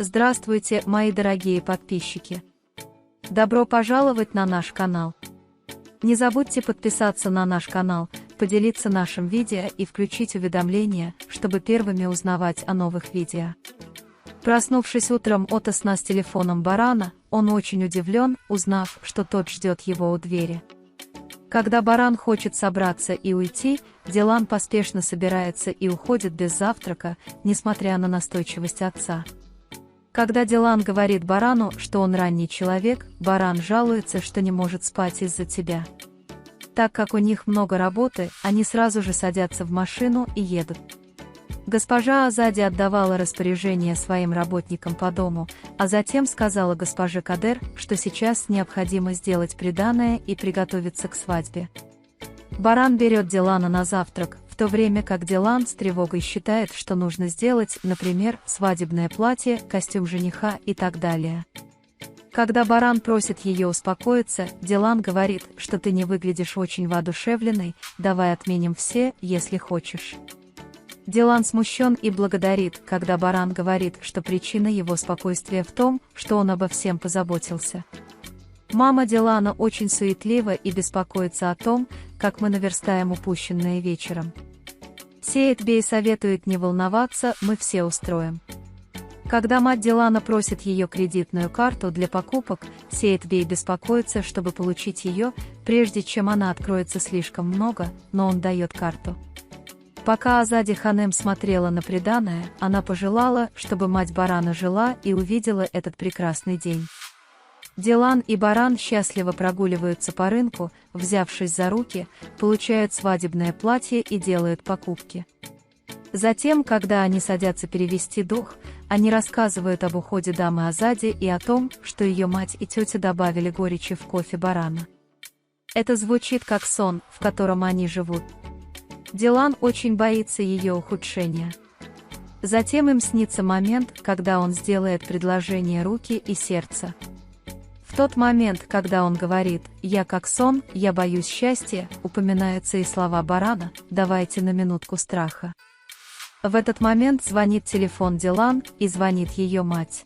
Здравствуйте, мои дорогие подписчики! Добро пожаловать на наш канал! Не забудьте подписаться на наш канал, поделиться нашим видео и включить уведомления, чтобы первыми узнавать о новых видео. Проснувшись утром ото сна с телефоном барана, он очень удивлен, узнав, что тот ждет его у двери. Когда баран хочет собраться и уйти, Дилан поспешно собирается и уходит без завтрака, несмотря на настойчивость отца. Когда Дилан говорит барану, что он ранний человек, баран жалуется, что не может спать из-за тебя. Так как у них много работы, они сразу же садятся в машину и едут. Госпожа Азади отдавала распоряжение своим работникам по дому, а затем сказала госпоже Кадер, что сейчас необходимо сделать приданое и приготовиться к свадьбе. Баран берет Дилана на завтрак, в то время как Дилан с тревогой считает, что нужно сделать, например, свадебное платье, костюм жениха и так далее. Когда баран просит ее успокоиться, Дилан говорит, что ты не выглядишь очень воодушевленной, давай отменим все, если хочешь. Дилан смущен и благодарит, когда баран говорит, что причина его спокойствия в том, что он обо всем позаботился. Мама Дилана очень суетлива и беспокоится о том, как мы наверстаем упущенное вечером. Сейд Бей советует не волноваться, мы все устроим. Когда мать Дилана просит ее кредитную карту для покупок, Сейд Бей беспокоится, чтобы получить ее, прежде чем она откроется слишком много, но он дает карту. Пока Азади Ханем смотрела на приданое, она пожелала, чтобы мать барана жила и увидела этот прекрасный день. Дилан и баран счастливо прогуливаются по рынку, взявшись за руки, получают свадебное платье и делают покупки. Затем, когда они садятся перевести дух, они рассказывают об уходе дамы Азади и о том, что ее мать и тетя добавили горечи в кофе барана. Это звучит как сон, в котором они живут. Дилан очень боится ее ухудшения. Затем им снится момент, когда он сделает предложение руки и сердца. В тот момент, когда он говорит «я как сон, я боюсь счастья», упоминаются и слова барана «давайте на минутку страха». В этот момент звонит телефон Дилан, и звонит ее мать.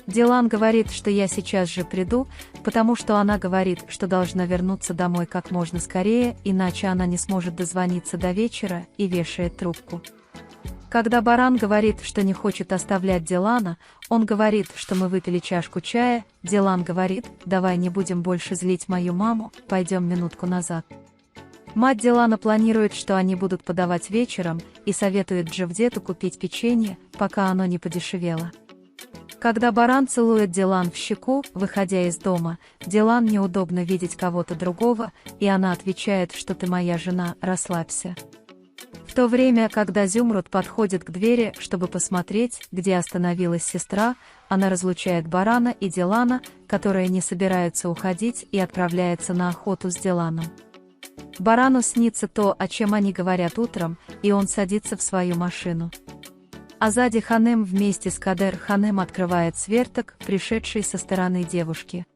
Дилан говорит, что я сейчас же приду, потому что она говорит, что должна вернуться домой как можно скорее, иначе она не сможет дозвониться до вечера, и вешает трубку. Когда баран говорит, что не хочет оставлять Дилана, он говорит, что мы выпили чашку чая, Дилан говорит, давай не будем больше злить мою маму, пойдем минутку назад. Мать Дилана планирует, что они будут подавать вечером, и советует Джавдету купить печенье, пока оно не подешевело. Когда баран целует Дилан в щеку, выходя из дома, Дилан неудобно видеть кого-то другого, и она отвечает, что ты моя жена, расслабься. В то время, когда Зюмруд подходит к двери, чтобы посмотреть, где остановилась сестра, она разлучает барана и Дилана, которые не собираются уходить, и отправляется на охоту с Диланом. Барану снится то, о чем они говорят утром, и он садится в свою машину. Азади Ханем вместе с Кадер Ханем открывает сверток, пришедший со стороны девушки.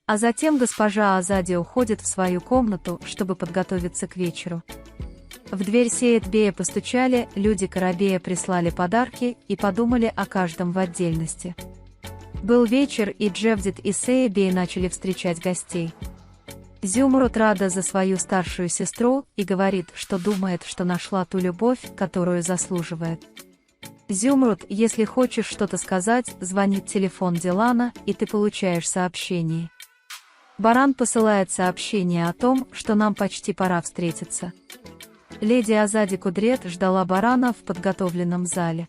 А затем госпожа Азади уходит в свою комнату, чтобы подготовиться к вечеру. В дверь Сейд Бея постучали, люди Карабея прислали подарки и подумали о каждом в отдельности. Был вечер, и Джавдет и Сейд Бей начали встречать гостей. Зюмруд рада за свою старшую сестру и говорит, что думает, что нашла ту любовь, которую заслуживает. Зюмруд, если хочешь что-то сказать, звонит телефон Дилана, и ты получаешь сообщение. Баран посылает сообщение о том, что нам почти пора встретиться. Леди Азади Кудрет ждала барана в подготовленном зале.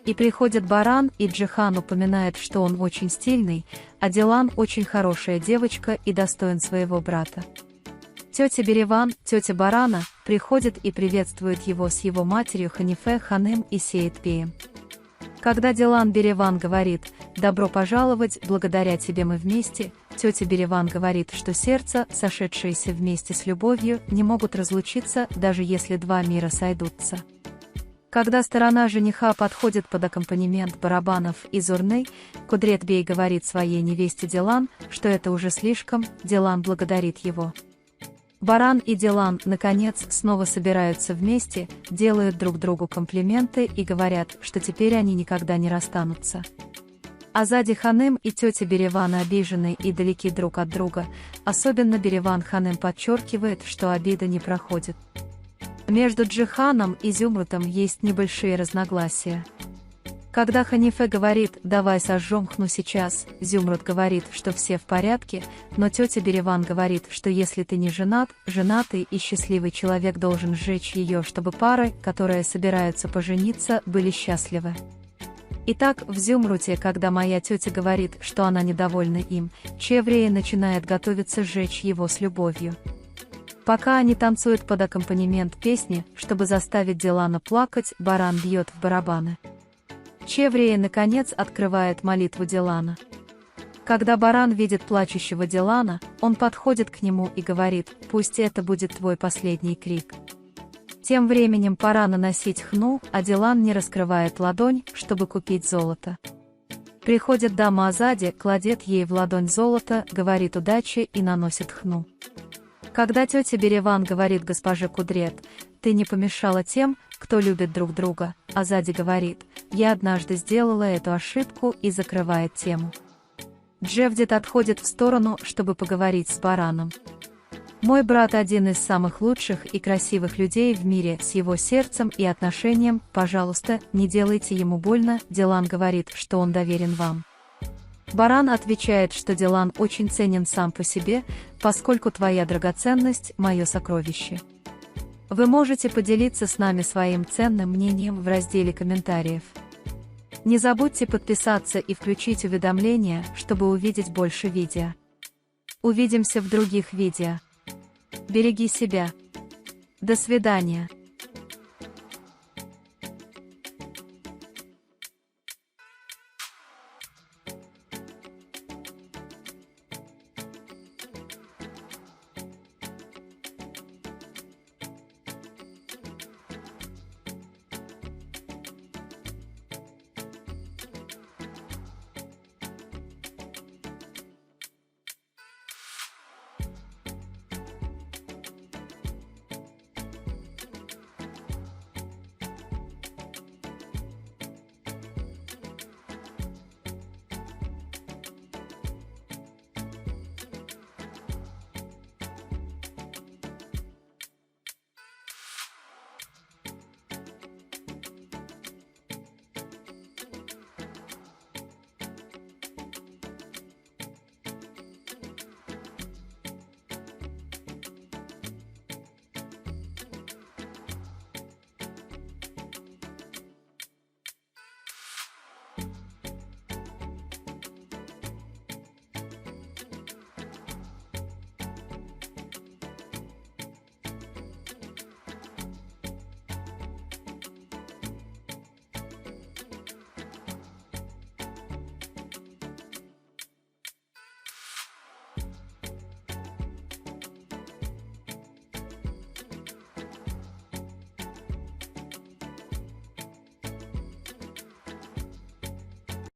И приходит баран, и Джихан упоминает, что он очень стильный, а Дилан очень хорошая девочка и достоин своего брата. Тетя Береван, тетя барана, приходит и приветствует его с его матерью Ханифе Ханем и Сейд Беем. Когда Дилан Береван говорит «добро пожаловать, благодаря тебе мы вместе», тетя Береван говорит, что сердца, сошедшиеся вместе с любовью, не могут разлучиться, даже если два мира сойдутся. Когда сторона жениха подходит под аккомпанемент барабанов и зурны, Кудрет Бей говорит своей невесте Дилан, что это уже слишком, Дилан благодарит его. Баран и Дилан, наконец, снова собираются вместе, делают друг другу комплименты и говорят, что теперь они никогда не расстанутся. Азади Ханым и тетя Береван обижены и далеки друг от друга, особенно Береван Ханым подчеркивает, что обида не проходит. Между Джиханом и Зюмрутом есть небольшие разногласия. Когда Ханифе говорит «давай сожжем Хну сейчас», Зюмрут говорит, что все в порядке, но тетя Береван говорит, что если ты не женат, женатый и счастливый человек должен сжечь ее, чтобы пары, которые собираются пожениться, были счастливы. Итак, в Зюмруте, когда моя тетя говорит, что она недовольна им, Чеврея начинает готовиться сжечь его с любовью. Пока они танцуют под аккомпанемент песни, чтобы заставить Дилана плакать, Баран бьет в барабаны. Чеврея, наконец, открывает молитву Дилана. Когда Баран видит плачущего Дилана, он подходит к нему и говорит: «Пусть это будет твой последний крик». Тем временем пора наносить хну, а Дилан не раскрывает ладонь, чтобы купить золото. Приходит дама Азади, кладет ей в ладонь золото, говорит удачи и наносит хну. Когда тетя Береван говорит госпоже Кудрет: «Ты не помешала тем, кто любит друг друга», Азади говорит: «Я однажды сделала эту ошибку» и закрывает тему. Джевдет отходит в сторону, чтобы поговорить с Бараном. «Мой брат один из самых лучших и красивых людей в мире, с его сердцем и отношением, пожалуйста, не делайте ему больно», Дилан говорит, что он доверен вам. Баран отвечает, что Дилан очень ценен сам по себе, поскольку твоя драгоценность – мое сокровище. Вы можете поделиться с нами своим ценным мнением в разделе комментариев. Не забудьте подписаться и включить уведомления, чтобы увидеть больше видео. Увидимся в других видео. Береги себя. До свидания.